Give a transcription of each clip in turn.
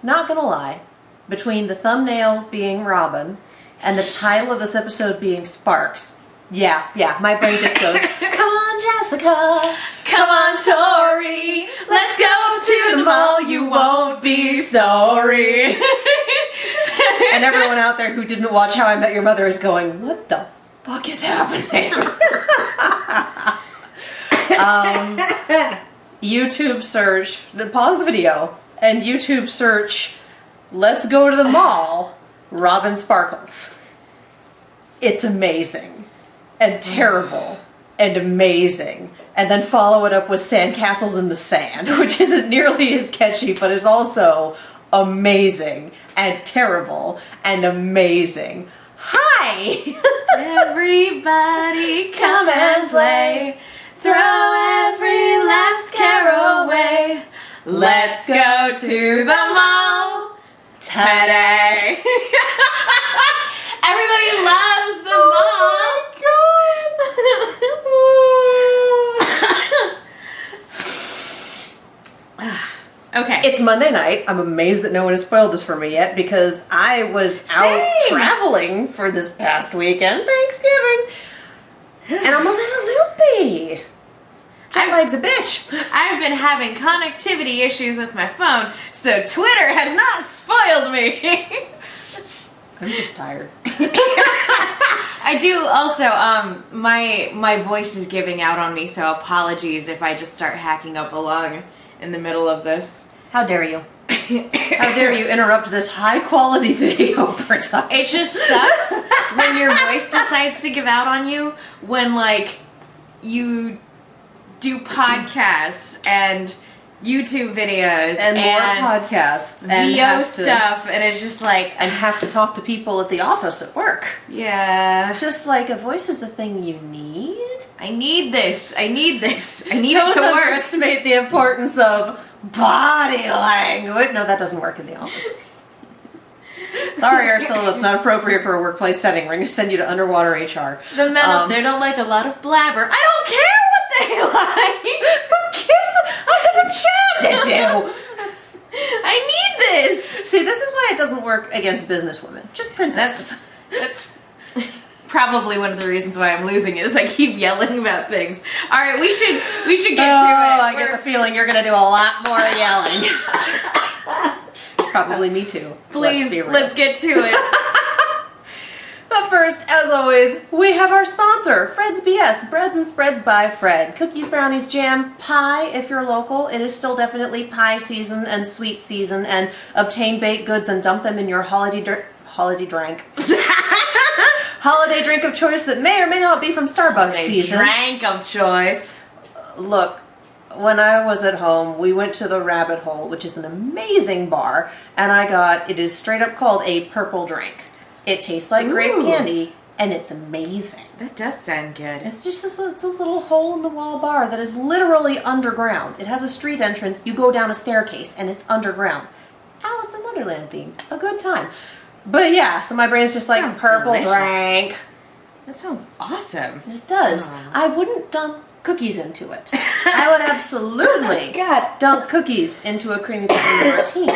not gonna lie, between the thumbnail being Robin and the title of this episode being Sparks, yeah, my brain just goes, come on, Jessica, come on, Tori, let's go to the mall, you won't be sorry. And everyone out there who didn't watch How I Met Your Mother is going, what the fuck is happening? YouTube search, pause the video, and YouTube search, let's go to the mall, Robin Sparkles. It's amazing, and terrible, and amazing. And then follow it up with Sandcastles in the Sand, which isn't nearly as catchy, but is also amazing, and terrible, and amazing. Hi! Everybody come and play. Throw every last care away. Let's go to the mall today. Everybody loves the mall. Okay. It's Monday night. I'm amazed that no one has spoiled this for me yet because I was out traveling for this past weekend, Thanksgiving, and I'm a little loopy. Jet lag's a bitch. I've been having connectivity issues with my phone, so Twitter has not spoiled me. I'm just tired. I do also, my voice is giving out on me, so apologies if I just start hacking up along in the middle of this. How dare you? How dare you interrupt this high quality video production? It just sucks when your voice decides to give out on you when, like, you do podcasts and YouTube videos and more podcasts and VO stuff, and it's just like, and have to talk to people at the office at work. Yeah. Just like a voice is a thing you need. I need this. I need this. I need Don't it to work. underestimate the importance of body language. No, that doesn't work in the office. Sorry, Ursula, that's not appropriate for a workplace setting. We're going to send you to underwater HR. The men up there don't like a lot of blabber. I don't care what they like. Who cares? I have a job to do. I need this. See, this is why it doesn't work against businesswomen. Just princesses. That's probably one of the reasons why I'm losing it is I keep yelling about things. All right, we should get to it. I get the feeling you're going to do a lot more yelling. Probably me too. Please, let's get to it. But first, as always, we have our sponsor, Fred's BS, Breads and Spreads by Fred. Cookies, brownies, jam, pie if you're local. It is still definitely pie season and sweet season, and obtain baked goods and dump them in your holiday drink. Holiday drink of choice that may or may not be from Starbucks season. Drink of choice. Look, when I was at home, we went to the Rabbit Hole, which is an amazing bar, and I got, it is straight up called a purple drink. It tastes like grape candy, and it's amazing. That does sound good. It's just this little hole-in-the-wall bar that is literally underground. It has a street entrance. You go down a staircase, and it's underground. Alice in Wonderland theme. A good time. But yeah, so my brain's just like, purple drink. That sounds awesome. It does. I wouldn't dump cookies into it. I would absolutely dunk cookies into a creamy cookie or a tea.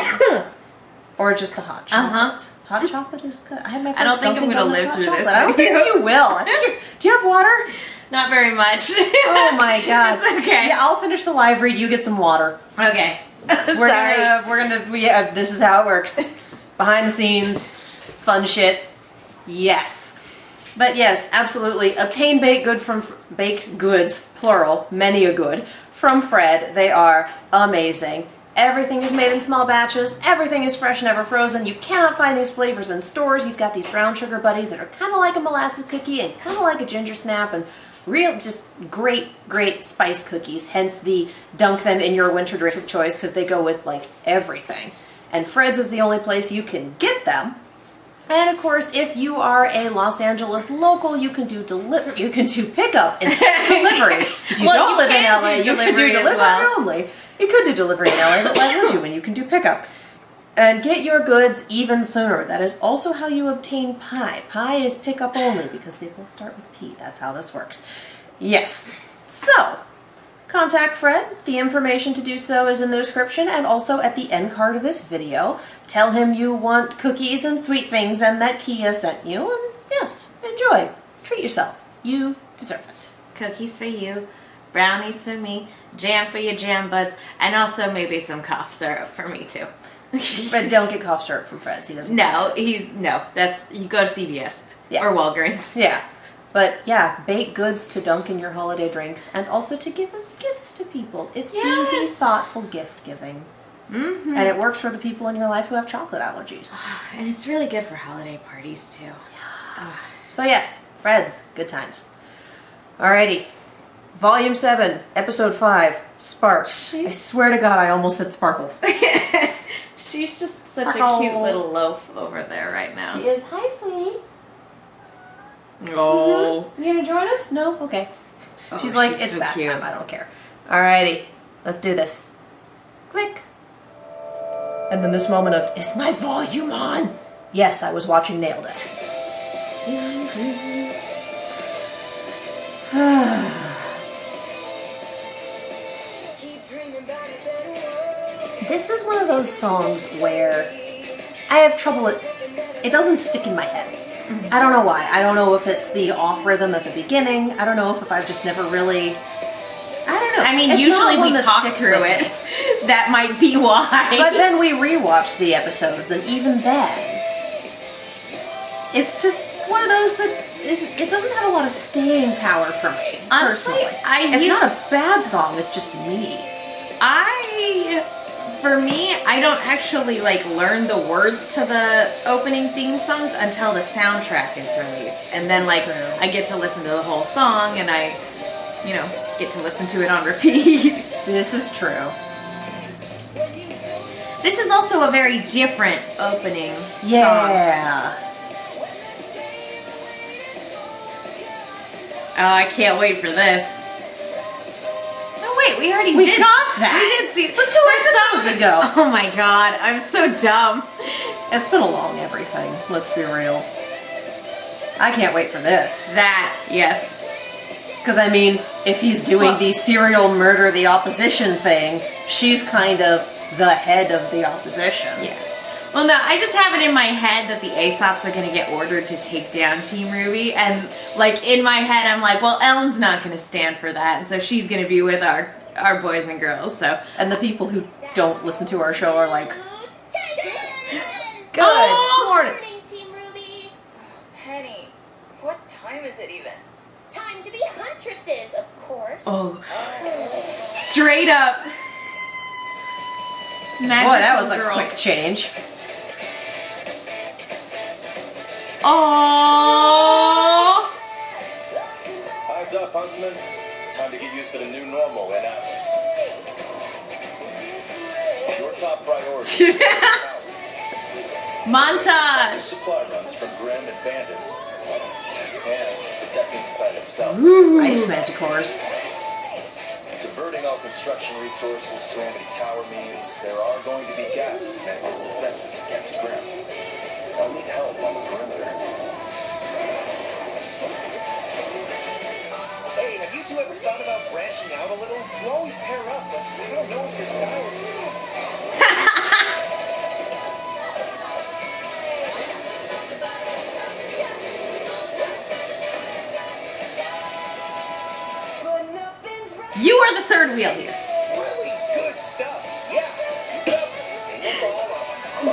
Or just a hot chocolate. Hot chocolate is good. I had my first I don't think I'm going to live through this. I don't think you will. Do you have water? Not very much. Oh my god. It's okay. Yeah, I'll finish the live read. You get some water. Okay. Yeah, this is how it works. Behind the scenes, fun shit. Yes. But yes, absolutely. Obtain baked goods, plural, many a good, from Fred. They are amazing. Everything is made in small batches. Everything is fresh, never frozen. You cannot find these flavors in stores. He's got these brown sugar buddies that are kind of like a molasses cookie and kind of like a ginger snap, and real, just great, great spice cookies. Hence the dunk them in your winter drink of choice, because they go with like everything. And Fred's is the only place you can get them. And of course, if you are a Los Angeles local, you can do pickup instead of delivery. If you don't live in LA, you can do delivery only. You could do delivery in LA, but why would you when you can do pickup? And get your goods even sooner. That is also how you obtain pie. Pie is pickup only because they will start with P. That's how this works. Yes. So, contact Fred. The information to do so is in the description and also at the end card of this video. Tell him you want cookies and sweet things and that Kia sent you, and yes, enjoy. Treat yourself. You deserve it. Cookies for you, brownies for me, jam for your jam buds, and also maybe some cough syrup for me too. But don't get cough syrup from Fred's. He doesn't. That's you go to CVS Yeah. or Walgreens. Yeah. But yeah, baked goods to dunk in your holiday drinks and also to give as gifts to people. It's easy, thoughtful gift giving. Mm-hmm. And it works for the people in your life who have chocolate allergies. And it's really good for holiday parties too. So yes, Fred's, good times. Alrighty. Volume 7, Episode 5, Sparks. I swear to God, I almost said Sparkles. She's just such a Sparkles. cute little loaf over there right now. She is. Hi, sweetie. Oh. You gonna join us? No? Okay. Oh, She's like, she's it's so bath cute. time, I don't care. Alrighty, let's do this. Click. And then this moment of, is my volume on? Yes, I was watching Nailed It. This is one of those songs where I have trouble, it doesn't stick in my head. I don't know why. I don't know if it's the off rhythm at the beginning. I don't know if I've just never really, I don't know. I mean, It's not usually one we that talk sticks through with it. me. That might be why. But then we rewatch the episodes, and even then, it's just one of those that it doesn't have a lot of staying power for me. Honestly, personally. It's not a bad song. It's just me. For me, I don't actually like learn the words to the opening theme songs until the soundtrack is released. And then like true. I get to listen to the whole song and I, get to listen to it on repeat. This is true. This is also a very different opening song. Yeah. Oh, I can't wait for this. Oh wait, we already We did. got that. We did see But 2 episodes ago. Oh my god, I'm so dumb. It's been a long everything. Let's be real. I can't wait for this. That, yes. Because, I mean, if he's doing the serial murder the opposition thing, she's kind of the head of the opposition. Yeah. Well, no, I just have it in my head that the Aesops are going to get ordered to take down Team RWBY, and, like, in my head, I'm like, well, Elm's not going to stand for that, and so she's going to be with our boys and girls, so. And the people who don't listen to our show are like, good Oh! morning. Team RWBY. Penny, what time is it even? Time to be huntresses, of course. Oh. Straight up. Boy, that was a Magical girl. quick change. Aww. Eyes up, Huntsman. Time to get used to the new normal in Atlas. Your top priority is Montage. supply runs from Grim and bandits, and protecting the site itself. Ice Manticores. Diverting all construction resources to Amity Tower means there are going to be gaps in Mantil's defenses against Grim. I'll need help on the perimeter. Hey, have you two ever thought about branching out a little? You always pair up, but I don't know if your styles. You are the third wheel here. Really good stuff. Yeah. Keep it up. Single ball.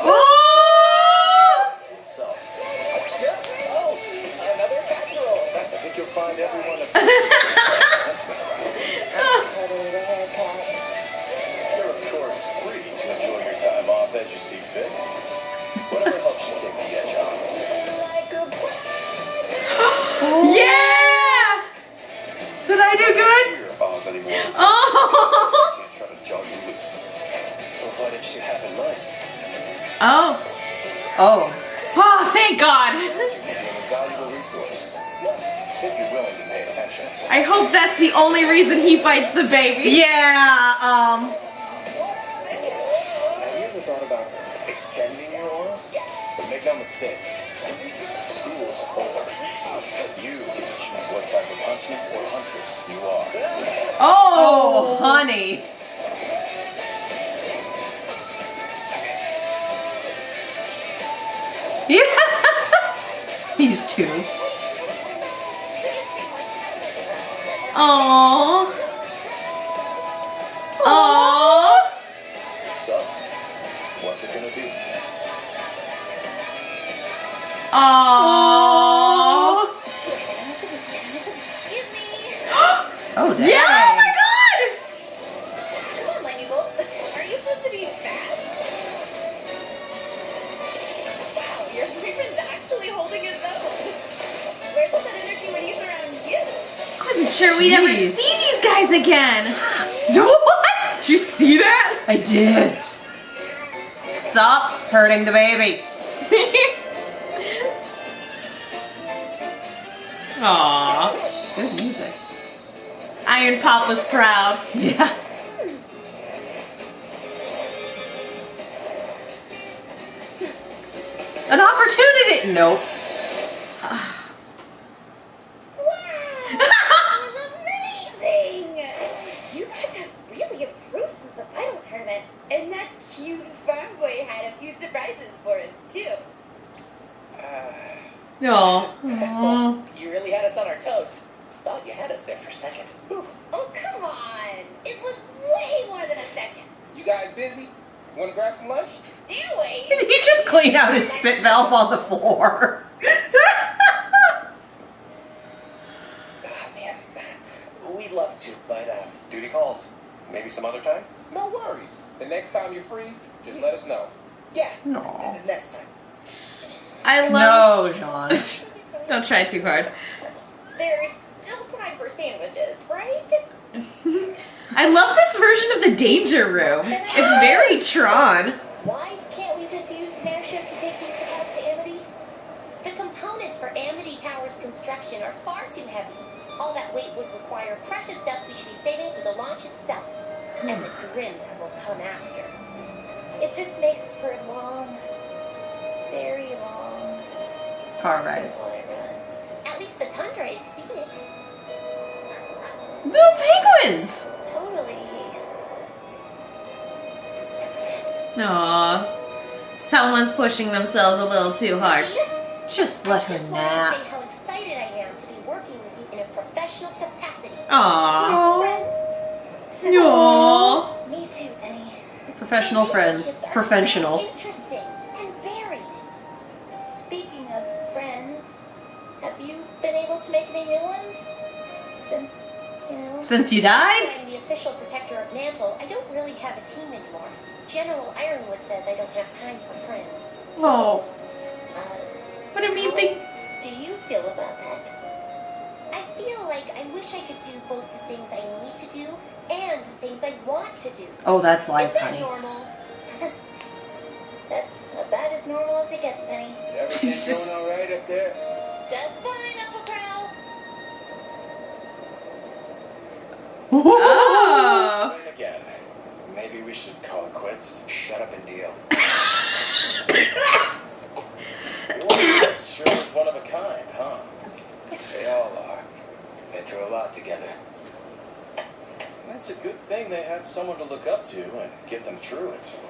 Oh! To itself. Yeah. Oh, another casserole. I think you'll find everyone Huntsman around. Totally the haircut. You're, of course, free to enjoy your time off as you see fit. Whatever helps you take the edge off. Yeah! Did I do good? Your balls anymore. Oh! Can't try to jog you loose. Well, what did you have in mind? Oh. Oh. Oh, thank God. You gain a valuable resource. If you're willing to pay attention. I hope that's the only reason he fights the baby. Yeah, Have you ever thought about extending your aura? But make no mistake, school's over. You get to choose what what type of huntsman or huntress you are. Oh, honey. Yeah. He's 2. Aww. Aww. So, what's it gonna be? Aww. Excuse me. Oh, dang. Yeah, oh my god! Come on, my people. Are you supposed to be fast? Wow, your boyfriend's actually holding his own. Where's all that energy when he's around you? I wasn't sure we'd ever Jeez. see these guys again. What? Did you see that? I did. Stop hurting the baby. Aww. Good music. Iron Pop was proud. Yeah. An opportunity. Nope. Wow, that was amazing! You guys have really improved since the final tournament. And that cute farm boy had a few surprises for us, too. No. Well, you really had us on our toes. Thought you had us there for a second. Whew. Oh, come on! It was way more than a second. You guys busy? Want to grab some lunch? Do we? He just cleaned out his spit valve on the floor. Man, we'd love to, but duty calls. Maybe some other time? No worries. The next time you're free, just let us know. Yeah. No. Next time. I love. No, John. Don't try too hard. There's still time for sandwiches, right? I love this version of the Danger Room. It's very Tron. Why can't we just use an airship to take these supplies to Amity? The components for Amity Tower's construction are far too heavy. All that weight would require precious dust we should be saving for the launch itself. And the grim that will come after. It just makes for long, very long, Car rides. supply runs. At least the tundra is scenic. The penguins. Totally. Aww. Someone's pushing themselves a little too hard. Just I let her just want nap. to say how excited I am to be working with you in a professional capacity. Aww. As friends. Aww. Me too, Penny. Professional friends. Relationships are Professional. so interesting and varied. Speaking of friends, have you been able to make any new ones? Since, Since you died? I'm the official protector of Mantle, I don't really have a team anymore. General Ironwood says I don't have time for friends. Oh. Uh, What a mean thing. do you feel about that? I feel like I wish I could do both the things I need to do and the things I want to do. Oh, that's Is life, that honey. normal? That's about as normal as it gets, Penny. Everything going all right up there? Just fine, Uncle Crow. Oh. And again, maybe we should call it quits. Shut up and deal. Yours sure is one of a kind, huh? They all are. Been through a lot together. That's a good thing they had someone to look up to and get them through it.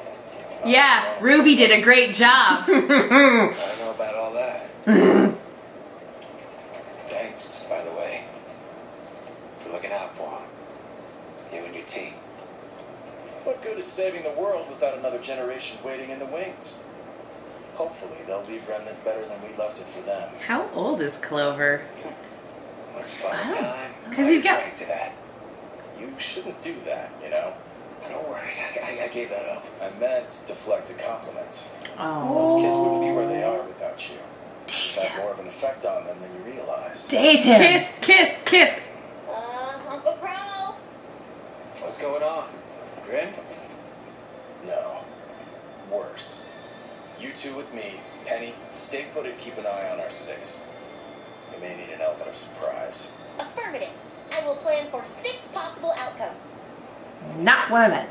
Yeah, Ruby did a great job. I don't know about all that. Thanks, by the way, for looking out for them. You and your team. What good is saving the world without another generation waiting in the wings? Hopefully they'll leave Remnant better than we left it for them. How old is Clover? Once upon a time, 'cause he's got- drank to that. You shouldn't do that, you know? Don't worry, I gave that up. I meant deflect a compliment. Oh. Those kids wouldn't be where they are without you. Date You've had him. more of an effect on them than you realize. Date him. Kiss, kiss, kiss. Uncle Crow. What's going on? Grin? No. Worse. You two with me, Penny, stay put and keep an eye on our 6. We may need an element of surprise. Affirmative. I will plan for 6 possible outcomes. Not what I meant.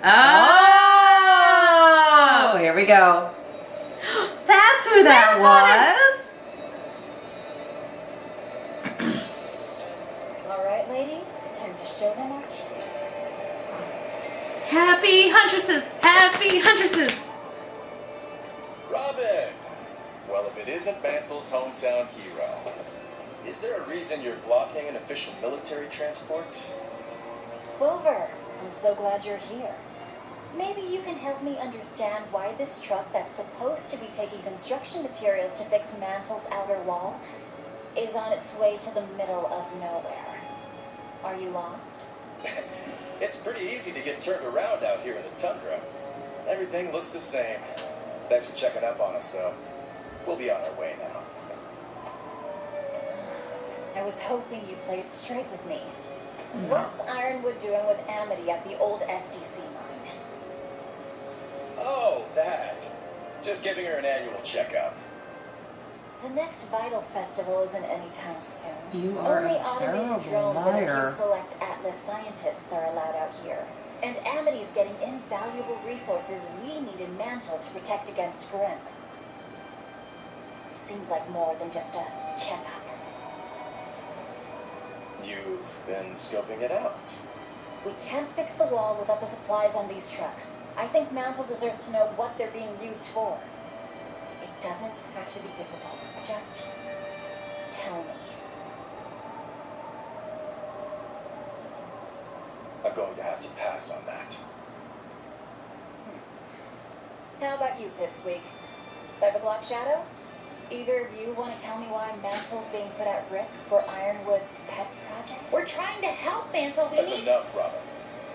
Oh. Oh, here we go. That's who that That was. show them our teeth. Happy huntresses! Happy huntresses! Robin! Well, if it isn't Mantle's hometown hero, is there a reason you're blocking an official military transport? Clover, I'm so glad you're here. Maybe you can help me understand why this truck that's supposed to be taking construction materials to fix Mantle's outer wall is on its way to the middle of nowhere. Are you lost? It's pretty easy to get turned around out here in the tundra. Everything looks the same. Thanks for checking up on us, though. We'll be on our way now. I was hoping you'd play it straight with me. What's Ironwood doing with Amity at the old SDC mine? Oh, that. Just giving her an annual checkup. The next Vital Festival isn't anytime soon. You are Only a automated terrible drones and a few liar. select Atlas scientists are allowed out here. And Amity's getting invaluable resources we need in Mantle to protect against Grim. Seems like more than just a checkup. You've been scoping it out. We can't fix the wall without the supplies on these trucks. I think Mantle deserves to know what they're being used for. It doesn't have to be difficult. Just tell me. I'm going to have to pass on that. How about you, Pipsqueak? 5 o'clock shadow? Either of you want to tell me why Mantle's being put at risk for Ironwood's pet project? We're trying to help, Mantle. We That's need... enough, Robin.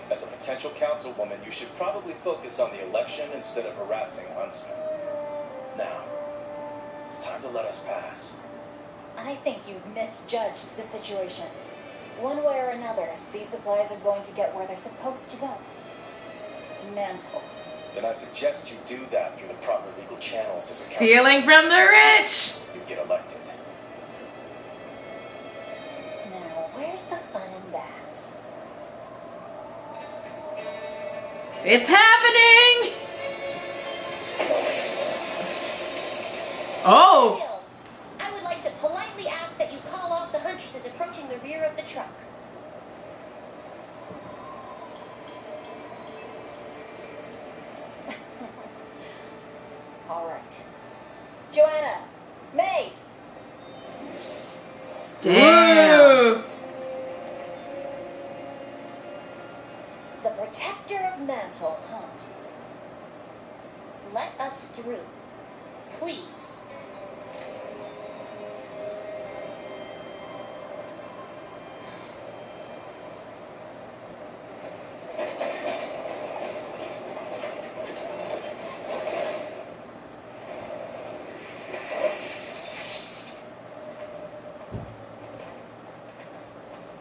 As a potential councilwoman, you should probably focus on the election instead of harassing Huntsman. Now, it's time to let us pass. I think you've misjudged the situation. One way or another, these supplies are going to get where they're supposed to go. Mantle. Then I suggest you do that through the proper legal channels as a council. Stealing from the rich! You get elected. Now, where's the fun in that? It's happening! Oh! Bill, I would like to politely ask that you call off the huntresses approaching the rear of the truck. All right. Joanna! May! Damn. Ooh. The protector of Mantle, huh? Let us through. Please.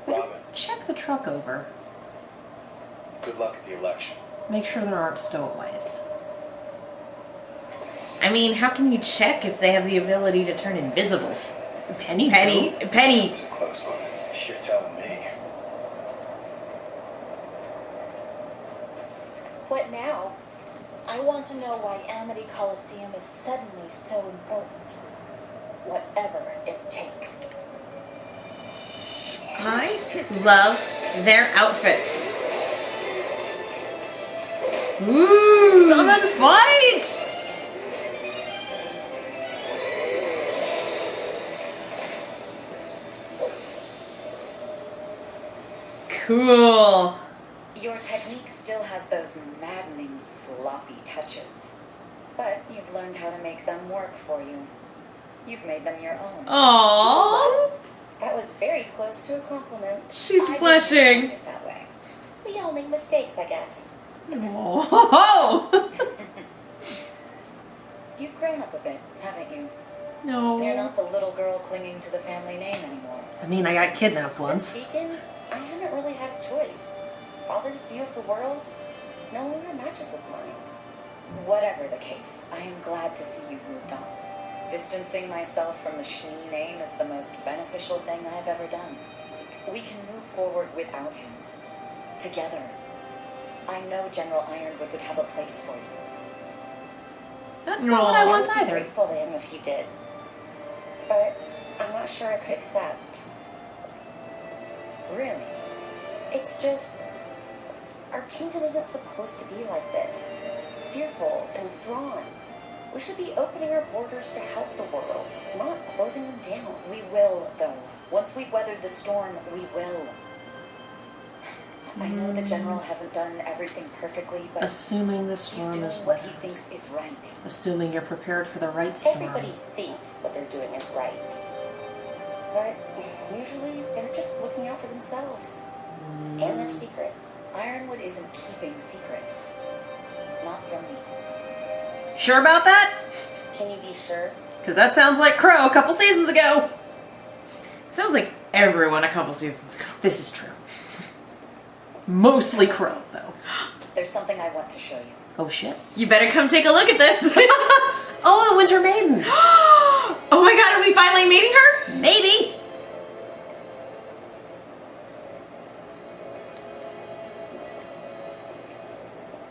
Robin, Check the truck over. good luck at the election. Make sure there aren't stowaways. I mean, how can you check if they have the ability to turn invisible? Penny. Penny. It was a close one. You're telling me. What now? I want to know why Amity Coliseum is suddenly so important. Whatever it takes. I love their outfits. Ooh! Summon fight! Cool. Your technique still has those maddening, sloppy touches. But you've learned how to make them work for you. You've made them your own. Aww. That was very close to a compliment. She's I didn't blushing. intend it that way. We all make mistakes, I guess. Oh. You've grown up a bit, haven't you? No. You're not the little girl clinging to the family name anymore. I mean, I got kidnapped Since once. Beacon, I haven't really had a choice. Father's view of the world no longer matches with mine. Whatever the case, I am glad to see you've moved on. Distancing myself from the Schnee name is the most beneficial thing I've ever done. We can move forward without him. Together. I know General Ironwood would have a place for you. That's not what I want I would be either. grateful to him if he did. But I'm not sure I could accept. Really? It's just... our kingdom isn't supposed to be like this. Fearful and withdrawn. We should be opening our borders to help the world, not closing them down. We will, though. Once we've weathered the storm, we will. I know the general hasn't done everything perfectly, but Assuming the he's storm doing is what right. he thinks is right. Assuming you're prepared for the right storm. Everybody thinks what they're doing is right. But usually they're just looking out for themselves. And their secrets. Ironwood isn't keeping secrets. Not from me. Sure about that? Can you be sure? Because that sounds like Crow a couple seasons ago. Sounds like everyone a couple seasons ago. This is true. Mostly Crow, though. There's something I want to show you. Oh, shit. You better come take a look at this. Oh, the Winter Maiden. Oh my god, are we finally meeting her? Maybe.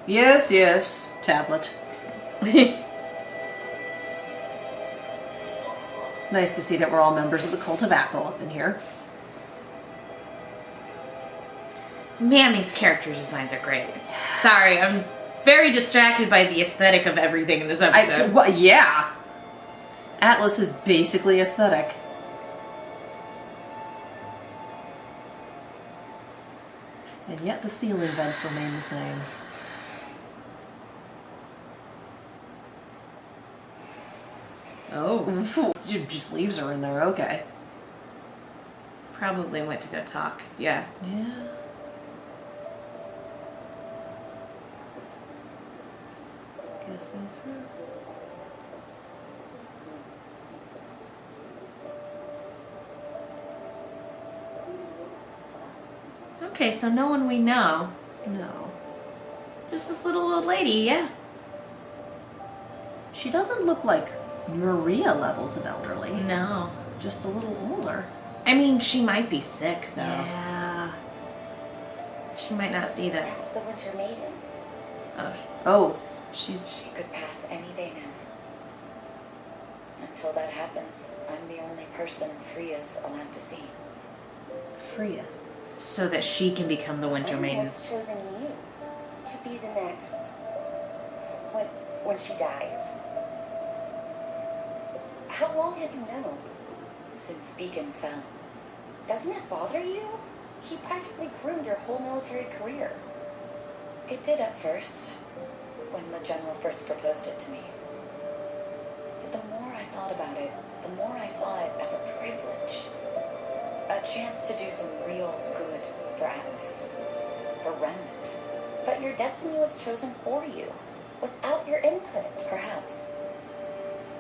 Yes, yes. Tablet. Nice to see that we're all members of the Cult of Apple up in here. Man, these character designs are great. Sorry, I'm very distracted by the aesthetic of everything in this episode. Well, yeah. Atlas is basically aesthetic. And yet the ceiling vents remain the same. Oh. Just leaves her in there, okay. Probably went to go talk. Yeah. Yeah. Guess that's her. Okay, so no one we know. No. Just this little old lady, yeah. She doesn't look like Maria levels of elderly. No. Just a little older. I mean, she might be sick, though. Yeah. She might not be that. That's the Winter Maiden. Oh, Oh. she's... She could pass any day now. Until that happens, I'm the only person Freya's allowed to see. Freya. So that she can become the Winter Maiden. What's chosen you to be the next when she dies? How long have you known? Since Beacon fell. Doesn't it bother you? He practically groomed your whole military career. It did at first, when the general first proposed it to me. But the more I thought about it, the more I saw it as a privilege. A chance to do some real good for Atlas. For Remnant. But your destiny was chosen for you, without your input. Perhaps.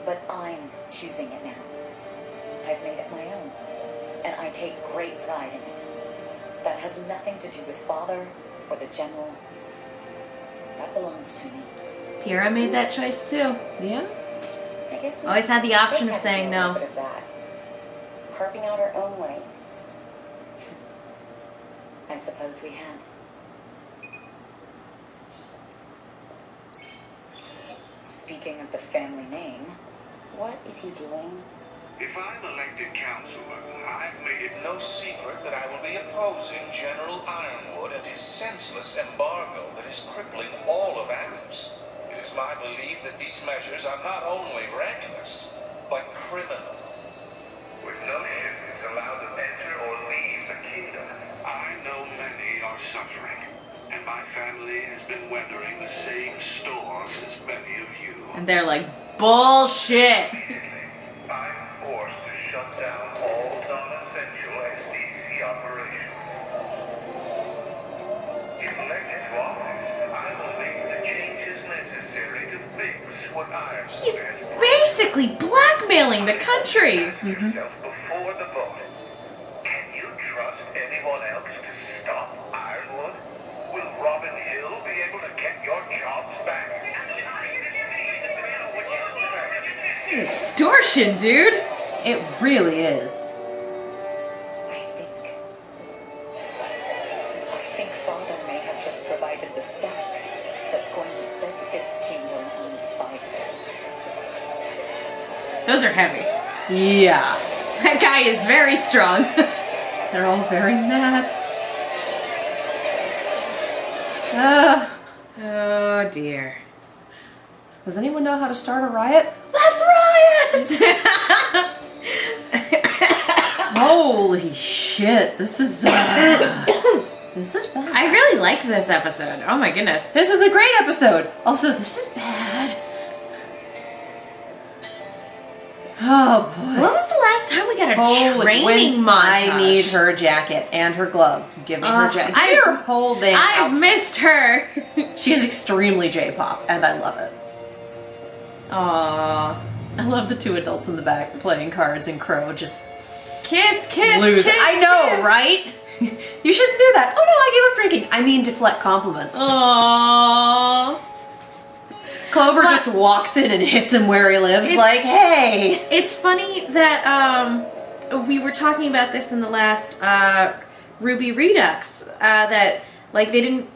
But I'm choosing it now. I've made it my own. And I take great pride in it. That has nothing to do with Father or the General. That belongs to me. Pyrrha made that choice, too. Yeah? I guess we Always had the option both of had to saying do a little no. bit of that. Carving out our own way. I suppose we have. Speaking of the family name, What is he doing? If I'm elected councilor, I've made it No secret that I will be opposing General Ironwood and his senseless embargo that is crippling all of Atlas. It is my belief that these measures are not only reckless, but criminal. with no shipments allowed to enter or leave the kingdom. I know many are suffering, and my family has been weathering the same storm as many of you. And they're like, bullshit. I'm forced to shut down all non-essential SDC operations. If elected to office, I will make the changes necessary to fix what I have He's basically blackmailing the country. yourself before the vote. Can you trust anyone else to stop Ironwood? Will Robin Hill be able to get your jobs back? Extortion, dude. It really is. I think Father may have just provided the spark that's going to set this kingdom on fire. Those are heavy. Yeah. That guy is very strong. They're all very mad. Oh dear. Does anyone know how to start a riot? Let's riot! Holy shit, this is bad. I really liked this episode. Oh my goodness. This is a great episode. Also, this is bad. Oh boy. When was the last time we got a Holy- training when montage? I need her jacket and her gloves. Give me her jacket. Give me her whole damn I've outfit. missed her. She is extremely J-pop, and I love it. Aww. I love the two adults in the back playing cards and Crow just Kiss, kiss, lose. kiss, I know, kiss. right? You shouldn't do that. Oh no, I gave up drinking. I mean deflect compliments. Aww. Clover just walks in and hits him where he lives, like, hey! It's funny that we were talking about this in the last RWBY Redux, that, like, they didn't,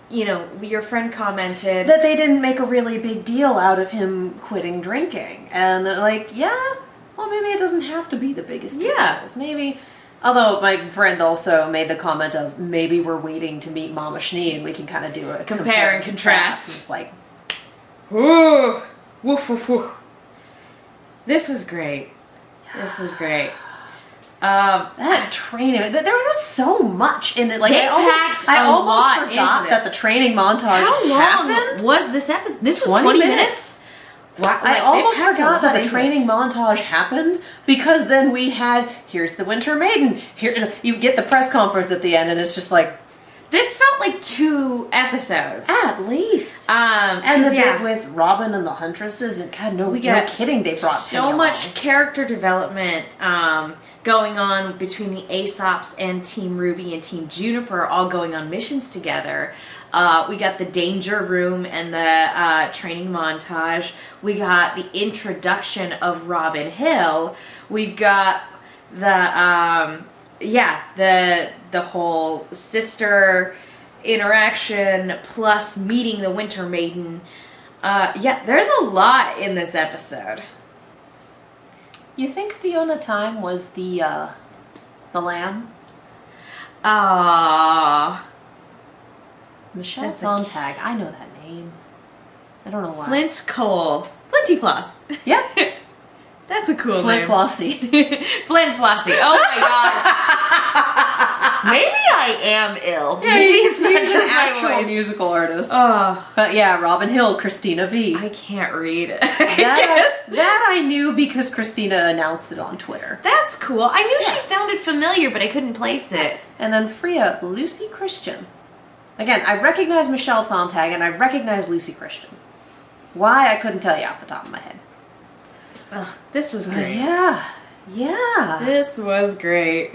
you know, your friend commented... That they didn't make a really big deal out of him quitting drinking. And they're like, yeah, well, maybe it doesn't have to be the biggest deal. Yeah. Maybe... Although my friend also made the comment of, maybe we're waiting to meet Mama Schnee and we can kind of do a Compare and contrast. It's like... Ooh. Woof, woof, woof. This was great. This was great. That training, there was so much in it. Like They packed a lot almost forgot into that this. the training montage How long happened. was this episode? This was 20 20 minutes. minutes? Wow, I like, almost they packed a forgot lot that the into it. training montage happened because then we had, here's the Winter Maiden. Here, you get the press conference at the end and it's just like... This felt like 2 episodes. At least. And 'cause, the yeah, bit with Robin and the Huntresses, and God, no, we no got kidding, they brought so Timmy much along. character development going on between the Aesops and Team Ruby and Team Juniper, all going on missions together. We got the danger room and the training montage. We got the introduction of Robin Hill. We've got the the whole sister interaction plus meeting the Winter Maiden. There's a lot in this episode. You think Fiona Time was the lamb? Michelle That's a- Sontag, I know that name. I don't know why. Flint Cole. Flinty Floss. Yeah. That's a cool Flint name. Flossie. Flint Flossie. Oh my god. Maybe I am ill. Maybe it's not he's an just my actual voice. musical artist. Oh, But yeah, Robin Hill, Christina V. I can't read. That I knew because Christina announced it on Twitter. That's cool. I knew she sounded familiar, but I couldn't place it. And then Freya, Lucy Christian. Again, I recognize Michelle Sontag and I recognize Lucy Christian. Why, I couldn't tell you off the top of my head. This was great. Yeah. This was great.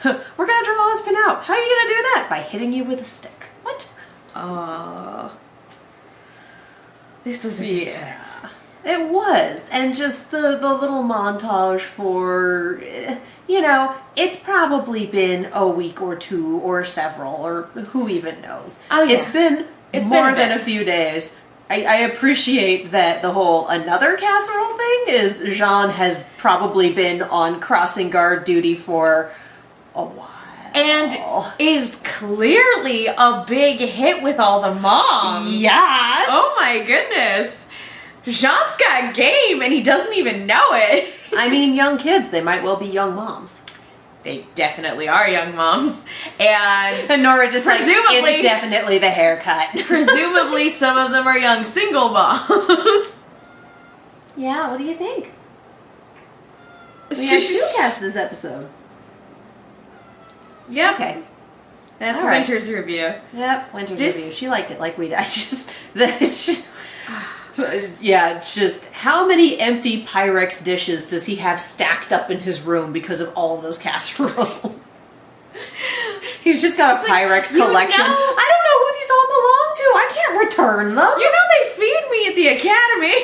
We're gonna draw this pin out. How are you gonna do that? By hitting you with a stick. What? This was a good time. It was. And just the little montage for, you know, it's probably been a week or 2 or several or who even knows. Oh, yeah. It's been It's more been a than bit. a few days. I appreciate that the whole another casserole thing is Jean has probably been on crossing guard duty for a while. And is clearly a big hit with all the moms. Yes! Oh my goodness. Jean's got game and he doesn't even know it. I mean, young kids, they might well be young moms. They definitely are young moms. And Nora just Presumably- like, it's definitely the haircut. presumably some of them are young single moms. Yeah, what do you think? We had 2 casts this episode. Yep. Okay. That's All right. Winter's review. Yep, Winter's This- review. She liked it like we did. It's just yeah, it's just how many empty Pyrex dishes does he have stacked up in his room because of all of those casseroles? He's just got a Pyrex you collection. know- I don't know who these all belong to. I can't return them. You know they feed me at the academy.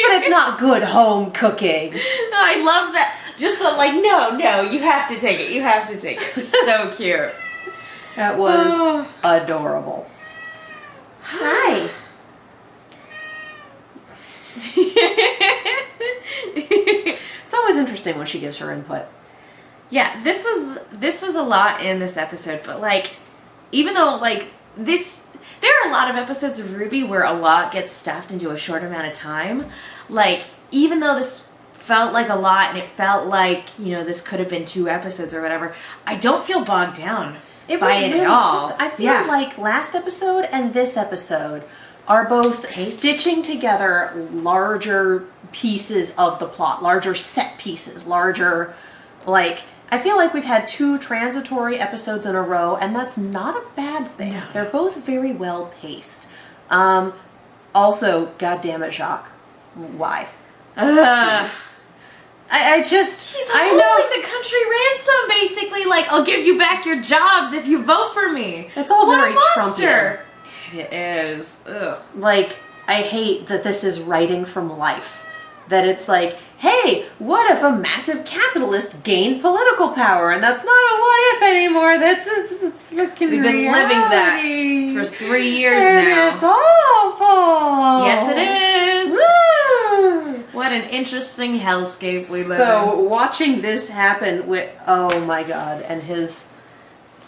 But it's not good home cooking. I love that. Just the like, no, you have to take it. You have to take it. It's so cute. That was adorable. Hi. It's always interesting when she gives her input. Yeah, this was a lot in this episode, but like, even though like this lot of episodes of RWBY where a lot gets stuffed into a short amount of time. Like, even though this felt like a lot and it felt like, you know, this could have been 2 episodes or whatever, I don't feel bogged down by it really at all. I feel like last episode and this episode are both stitching together larger pieces of the plot, larger set pieces, larger, like, I feel like we've had 2 transitory episodes in a row, and that's not a bad thing. No. They're both very well paced. Also, goddammit, Jacques, why? I just, He's I holding the country ransom, basically. Like, I'll give you back your jobs if you vote for me. It's all What very a monster. Trumpian. It is. Ugh. Like, I hate that this is writing from life. That it's like, hey, what if a massive capitalist gained political power? And that's not a what if anymore. That's fucking We've been living that for 3 years and now. it's awful. Yes, it is. Woo! What an interesting hellscape we live in. So watching this happen with, oh my god, and his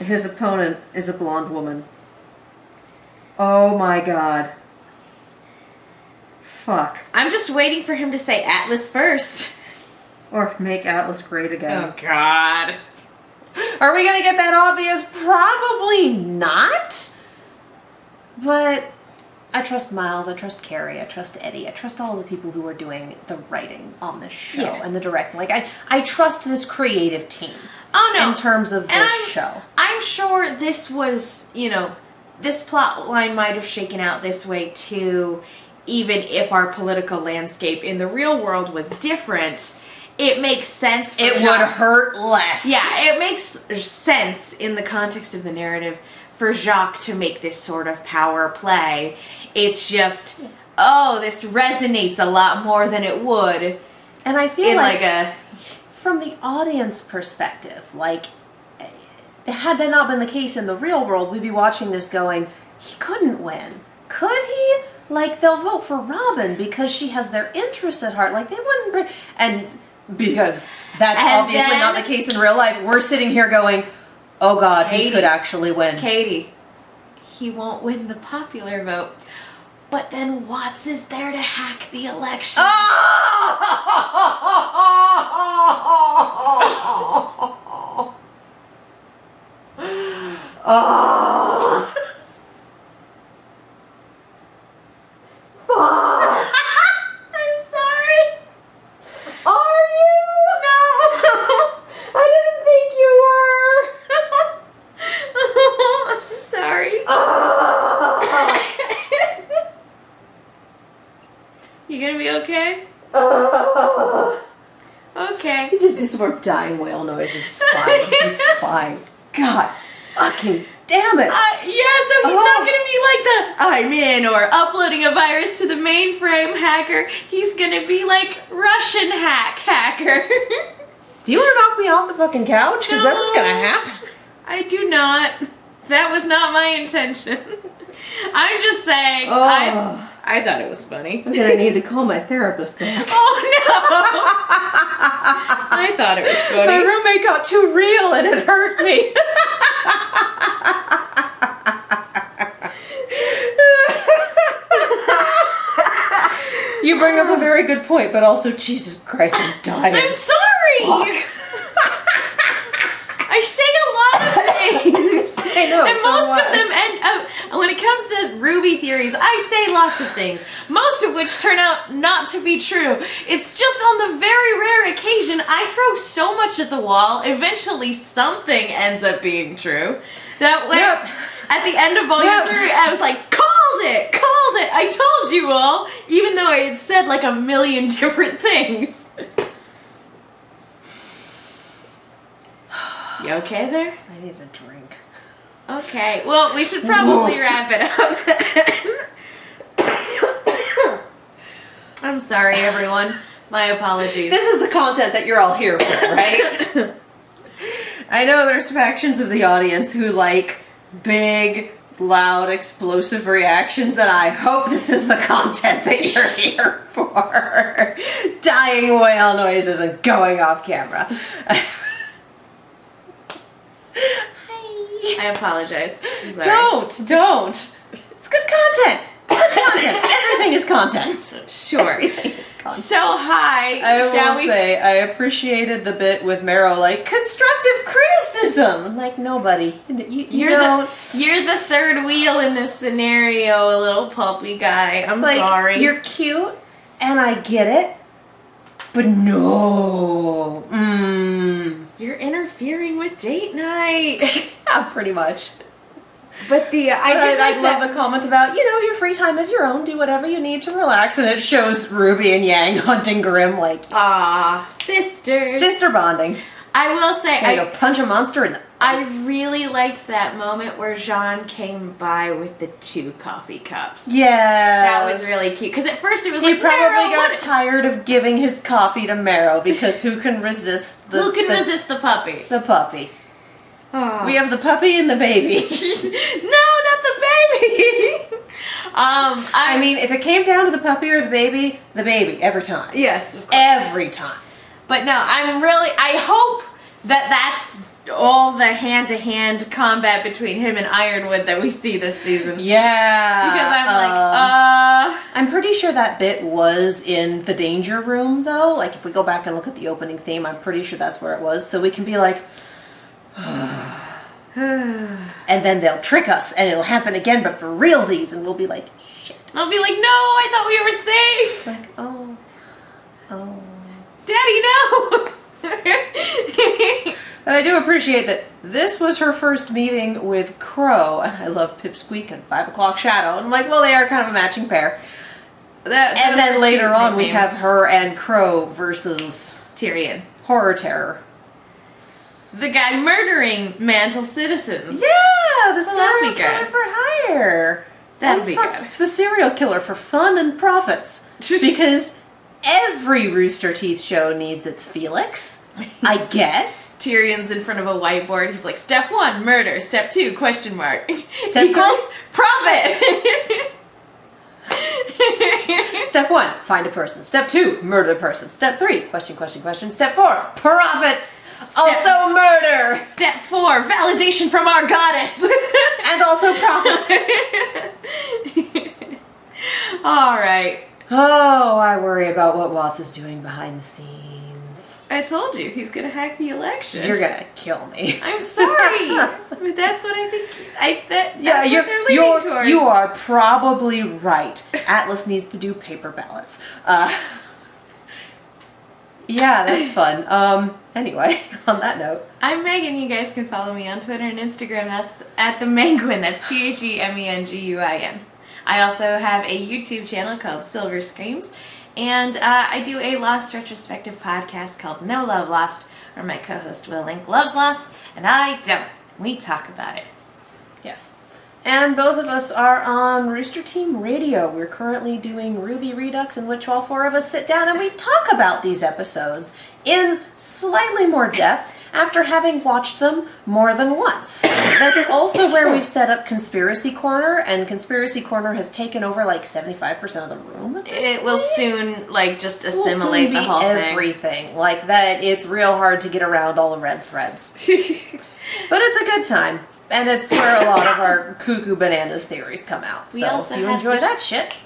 opponent is a blonde woman. Oh my god. Fuck. I'm just waiting for him to say Atlas first. Or make Atlas great again. Oh, God. Are we gonna get that obvious? Probably not. But I trust Miles, I trust Carrie, I trust Eddie, I trust all the people who are doing the writing on this show and the directing. Like, I trust this creative team. Oh, no. In terms of this show. I'm sure this was, you know, this plot line might have shaken out this way too, even if our political landscape in the real world was different. It makes sense for It would hurt less. Yeah, it makes sense in the context of the narrative for Jacques to make this sort of power play. It's just, oh, this resonates a lot more than it would. And I feel in like a from the audience perspective, like, had that not been the case in the real world, we'd be watching this going, he couldn't win. Could he? Like, they'll vote for Robin because she has their interests at heart. Like, they wouldn't bring... And because that's obviously not the case in real life, we're sitting here going, oh god, he could actually win. Katie, he won't win the popular vote. But then Watts is there to hack the election. Oh! I'm sorry. Are you? No! I didn't think you were! I'm sorry. You gonna be okay? Okay. He just did some more dying whale noises. It's fine. It's fine. God fucking damn it. Yeah, so he's not gonna be like the I'm in or uploading a virus to the mainframe hacker. He's gonna be like Russian hacker. Do you want to knock me off the fucking couch? Because that's what's gonna happen. I do not. That was not my intention. I'm just saying, I thought it was funny. I'm gonna need to call my therapist back. Oh no! I thought it was funny. My roommate got too real and it hurt me. You bring up a very good point, but also, Jesus Christ, I'm dying. I'm sorry! I say a lot of things. I know. And most of them end up, when it comes to RWBY theories, I say lots of things, most of which turn out not to be true. It's just on the very rare occasion I throw so much at the wall, eventually something ends up being true. That way, at the end of Volume 3, I was like, called it! I told you all, even though I had said like a million different things. You okay there? I need a drink. Okay, well, we should probably wrap it up. I'm sorry, everyone. My apologies. This is the content that you're all here for, right? I know there's factions of the audience who like big, loud, explosive reactions, and I hope this is the content that you're here for. Dying whale noises and going off camera. I apologize. I'm sorry. Don't. It's It's good content. Good content. Everything is content. Sure. Everything is content. So high. I Shall will we? say, I appreciated the bit with Marrow, like, constructive criticism. I'm like, nobody. You don't. You're the third wheel in this scenario, little puppy guy. I'm It's like, sorry. you're cute, and I get it, but no. You're interfering with date night. Yeah, pretty much. But I love the comment about, your free time is your own, do whatever you need to relax, and it shows Ruby and Yang hunting Grim, like, sisters. sister bonding. I will say, Gonna go punch a monster in the I face. really liked that moment where Jean came by with the 2 coffee cups. Yeah. That was really cute. Because at first it was He like, probably Marrow, got what- tired of giving his coffee to Marrow, because who can resist the Who can resist the puppy? the puppy? Oh. We have the puppy and the baby. No, not the baby. I mean, if it came down to the puppy or the baby, every time. Yes, of course. Every time. But no, I hope that that's all the hand-to-hand combat between him and Ironwood that we see this season. Yeah. Because I'm like, I'm pretty sure that bit was in the danger room, though. Like, if we go back and look at the opening theme, I'm pretty sure that's where it was. So we can be like, and then they'll trick us, and it'll happen again, but for realsies, and we'll be like, shit. I'll be like, no, I thought we were safe. Like, oh. Daddy, no. And I do appreciate that this was her first meeting with Crow, and I love Pipsqueak and 5 O'Clock Shadow, and I'm like, well, they are kind of a matching pair. And then later on, we have her and Crow versus Tyrion. Horror Terror. The guy murdering Mantle citizens. Yeah, the So that'd serial be killer good. for hire. That'd And be for- good. The serial killer for fun and profits. Because every Rooster Teeth show needs its Felix, I guess. Tyrion's in front of a whiteboard. He's like, step 1, murder. Step 2, question mark. Step Equals profit. Step 1, find a person. Step 2, murder the person. Step 3, question. Step 4, profit. Also murder. Step 4, validation from our goddess. And also profit. All right. Oh, I worry about what Watts is doing behind the scenes. I told you, he's going to hack the election. You're gonna kill me. I'm sorry. But that's what I think. That's Yeah, what they're leaning towards. you are probably right. Atlas needs to do paper ballots. Yeah, that's fun. Anyway, on that note. I'm Megan. You guys can follow me on Twitter and Instagram. That's at the Menguin. That's TheMenguin. I also have a YouTube channel called Silver Screams. And I do a Lost retrospective podcast called No Love Lost, where my co-host Will Link loves Lost, and I don't. We talk about it. Yes. And both of us are on Rooster Team Radio. We're currently doing RWBY Redux, in which all 4 of us sit down and we talk about these episodes in slightly more depth after having watched them more than once. That's also where we've set up Conspiracy Corner, and Conspiracy Corner has taken over like 75% of the room at this It will point. soon, like, just Will soon assimilate the be whole thing. everything. Like that, it's real hard to get around all the red threads. But it's a good time. And it's where a lot of our cuckoo bananas theories come out. We So also if you have enjoy the that shit.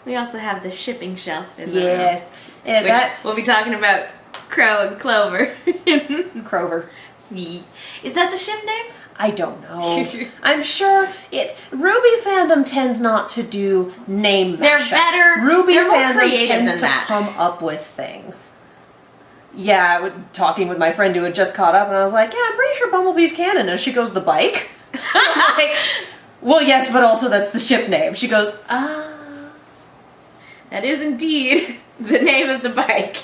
We also have the shipping shelf in the Yes. Yeah, which that's we'll be talking about Crow and Clover. Crover. Is that the ship name? I don't know. I'm sure RWBY fandom tends not to do name They're mashups. better- RWBY they're more fandom creative tends than to that. come up with things. Yeah, talking with my friend who had just caught up, and I was like, yeah, I'm pretty sure Bumblebee's canon. And she goes, the bike? I'm like, well, yes, but also that's the ship name. She goes, That is indeed the name of the bike.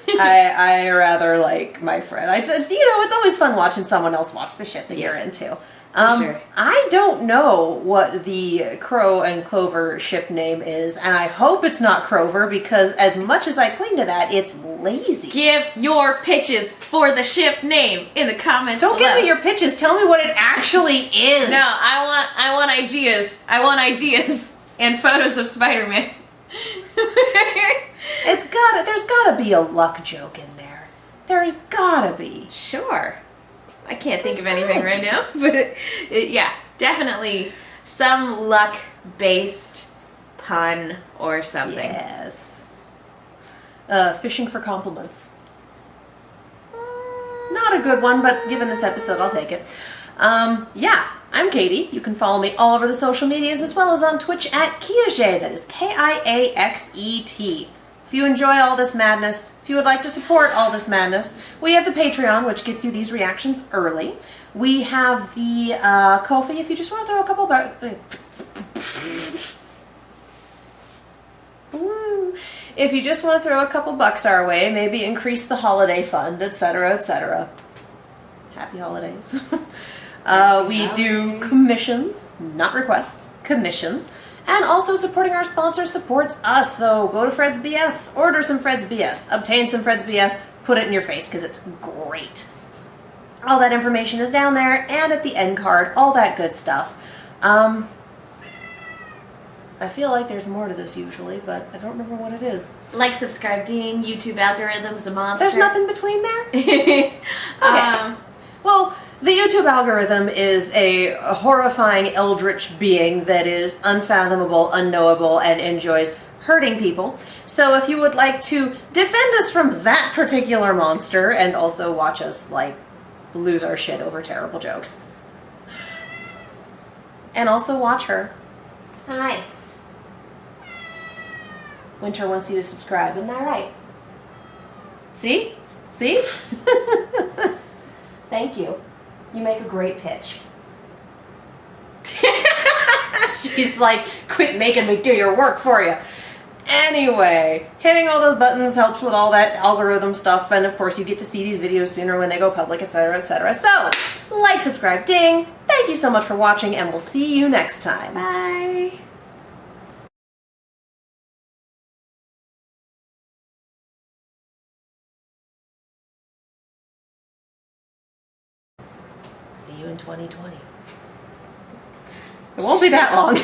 I rather like my friend. It's always fun watching someone else watch the shit that you're into. Sure. I don't know what the Crow and Clover ship name is, and I hope it's not Crover, because as much as I cling to that, it's lazy. Give your pitches for the ship name in the comments Don't below. give me your pitches. Tell me what it actually is. No, I want ideas. I want ideas and photos of Spider-Man. There's gotta be a luck joke in there. There's gotta be. Sure. I can't think of anything right now, but yeah, definitely some luck based pun or something. Yes. Fishing for compliments. Not a good one, but given this episode, I'll take it. Yeah, I'm Katie. You can follow me all over the social medias as well as on Twitch at Kiaxet. That is Kiaxet. If you enjoy all this madness, if you would like to support all this madness, we have the Patreon, which gets you these reactions early. We have the Ko-fi, if you just want to throw a couple if you just want to throw a couple bucks our way, maybe increase the holiday fund, etc., etc. Happy holidays. We do commissions, not requests, commissions. And also supporting our sponsor supports us. So go to Fred's BS, order some Fred's BS, obtain some Fred's BS, put it in your face because it's great. All that information is down there and at the end card, all that good stuff. I feel like there's more to this usually, but I don't remember what it is. Like, subscribe, ding, YouTube algorithm's a monster. There's nothing between there? Okay. Well, the YouTube algorithm is a horrifying eldritch being that is unfathomable, unknowable, and enjoys hurting people. So if you would like to defend us from that particular monster and also watch us, like, lose our shit over terrible jokes. And also watch her. Hi. Winter wants you to subscribe, isn't that right? See? See? Thank you. You make a great pitch. She's like, quit making me do your work for you. Anyway, hitting all those buttons helps with all that algorithm stuff, and of course you get to see these videos sooner when they go public, etc., etc. So, like, subscribe, ding. Thank you so much for watching, and we'll see you next time. Bye. See you in 2020. It won't be that long.